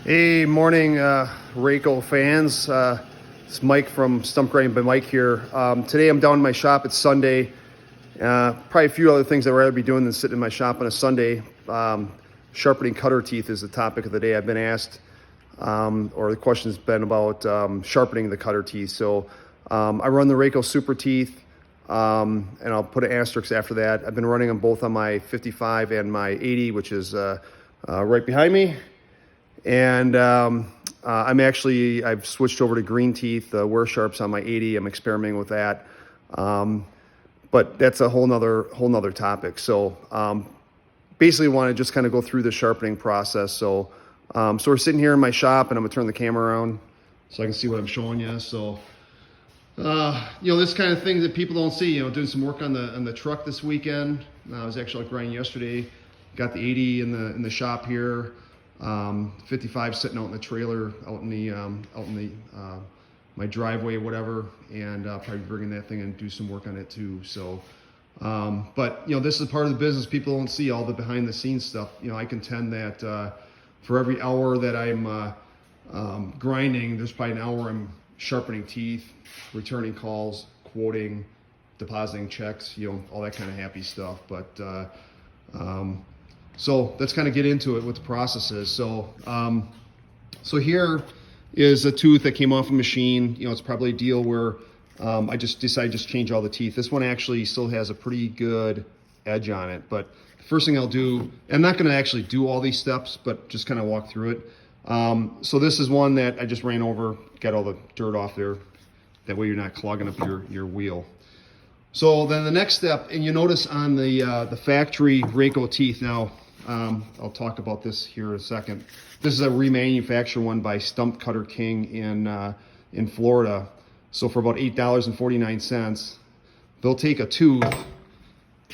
Hey, morning, Rayco fans. It's Mike from Stump Grinding by Mike here. Today I'm down in my shop. It's Sunday. Probably a few other things I'd rather be doing than sitting in my shop on a Sunday. Sharpening cutter teeth is the topic of the day. I've been asked, or the question's been about sharpening the cutter teeth. So I run the Rayco Super Teeth, and I'll put an asterisk after that. I've been running them both on my 55 and my 80, which is right behind me. And I've switched over to green teeth, wear sharps on my 80. I'm experimenting with that. But that's a whole nother topic. So basically want to just kind of go through the sharpening process. So we're sitting here in my shop, and I'm gonna turn the camera around so I can see what I'm showing you. So this kind of thing that people don't see, doing some work on the truck this weekend. I was actually grinding yesterday, got the 80 in the shop here. 55 sitting out in the trailer, out in my driveway, whatever, and probably bringing that thing and do some work on it too. So, but this is part of the business. People don't see all the behind the scenes stuff. I contend that for every hour that I'm grinding, there's probably an hour I'm sharpening teeth, returning calls, quoting, depositing checks, all that kind of happy stuff. But so let's kind of get into it, what the process is. So here is a tooth that came off a machine. It's probably a deal where I just decided to change all the teeth. This one actually still has a pretty good edge on it. But the first thing I'll do, I'm not going to actually do all these steps, but just kind of walk through it. So this is one that I just ran over, got all the dirt off there. That way you're not clogging up your wheel. So then the next step, and you notice on the factory Rayco teeth, now I'll talk about this here in a second. This is a remanufactured one by Stump Cutter King in Florida. So for about $8.49, they'll take a tooth,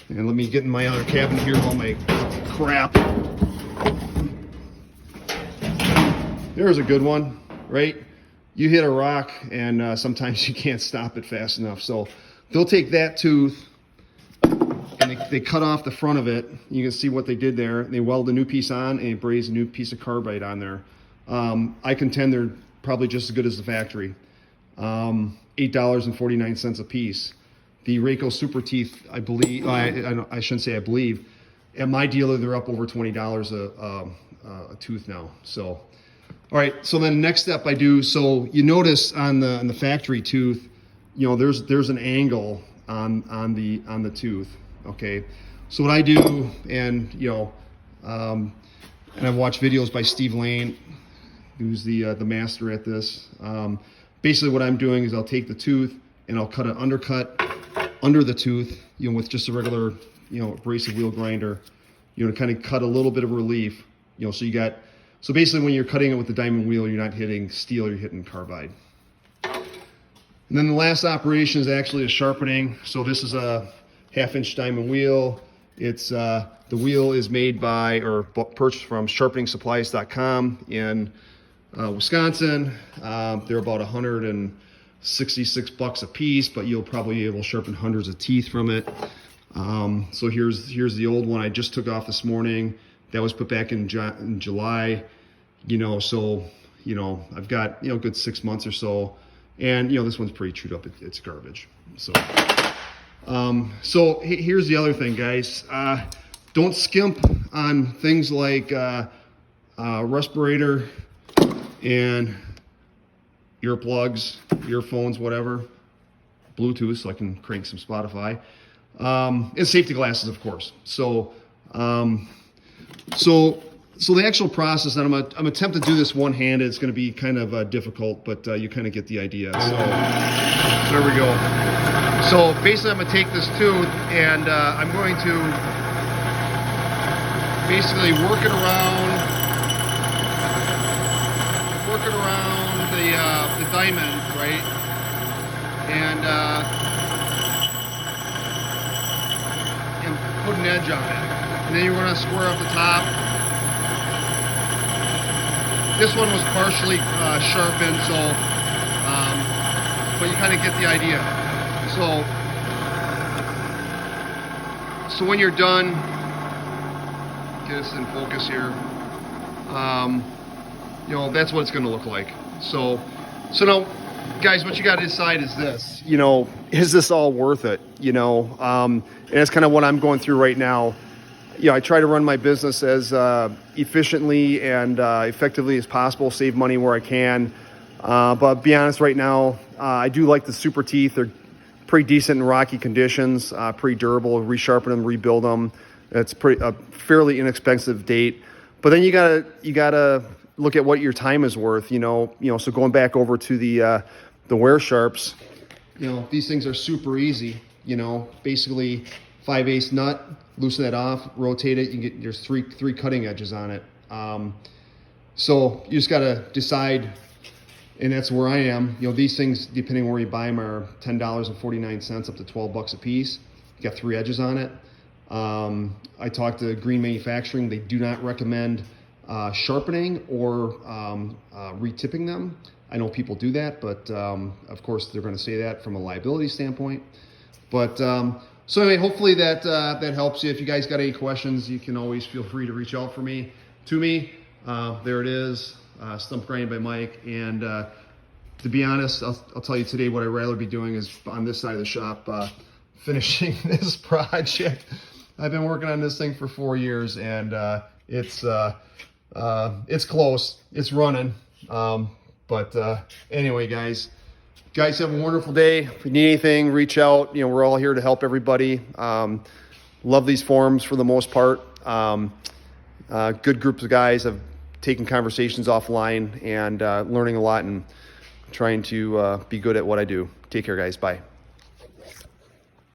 and let me get in my other cabinet here with all my crap. There's a good one, right? You hit a rock, and sometimes you can't stop it fast enough. So they'll take that tooth, and they cut off the front of it. You can see what they did there. They weld a new piece on, and they braze a new piece of carbide on there. I contend they're probably just as good as the factory. $8.49 a piece. The Rayco Super Teeth, I believe, I shouldn't say I believe, at my dealer they're up over $20 a tooth now. So, all right. So then next step I do. So you notice on the factory tooth, there's an angle on the tooth. Okay, so what I do, and and I've watched videos by Steve Lane, who's the master at this. Basically, what I'm doing is I'll take the tooth and I'll cut an undercut under the tooth, with just a regular, abrasive wheel grinder, to kind of cut a little bit of relief, so basically when you're cutting it with the diamond wheel, you're not hitting steel, you're hitting carbide. And then the last operation is actually a sharpening. So this is a 1/2-inch diamond wheel. It's the wheel is made by or purchased from sharpeningsupplies.com in Wisconsin. They're about $166 a piece, but you'll probably be able to sharpen hundreds of teeth from it. So here's the old one I just took off this morning. That was put back in July. So I've got good 6 months or so. And this one's pretty chewed up. It's garbage. So, here's the other thing, guys. Don't skimp on things like respirator and earplugs, earphones, whatever, Bluetooth, so I can crank some Spotify, and safety glasses, of course. So the actual process, and I'm attempt to do this one-handed. It's going to be kind of difficult, but you kind of get the idea. So there we go. So basically, I'm going to take this tooth, and I'm going to basically work it around the diamond, right? And put an edge on it. And then you're going to square up the top. This one was partially sharpened, so, but you kind of get the idea. So when you're done, get us in focus here. You know, that's what it's going to look like. So now, guys, what you got to decide is this. You know, is this all worth it? You know, and that's kind of what I'm going through right now. You know, I try to run my business as efficiently and effectively as possible, save money where I can. But be honest, right now, I do like the super teeth. They're pretty decent in rocky conditions, pretty durable. Resharpen them, rebuild them. It's a fairly inexpensive date. But then you gotta look at what your time is worth. You know. So going back over to the wear sharps, you know, these things are super easy. You know, basically 5/8 nut, loosen that off, rotate it. You get there's three cutting edges on it. So you just gotta decide. And that's where I am. You know, these things, depending on where you buy them, are $10.49 up to $12 a piece. You got 3 edges on it. I talked to Green Manufacturing. They do not recommend sharpening or retipping them. I know people do that, but of course they're going to say that from a liability standpoint. But so anyway, hopefully that helps you. If you guys got any questions, you can always feel free to reach out to me. There it is. Stump grinding by Mike. And to be honest, I'll tell you today what I'd rather be doing is on this side of the shop, finishing this project. I've been working on this thing for 4 years, and it's close. It's running. But anyway, guys have a wonderful day. If you need anything, reach out. You know, we're all here to help everybody. Love these forums for the most part. Good groups of guys. Have taking conversations offline and learning a lot and trying to be good at what I do. Take care, guys. Bye.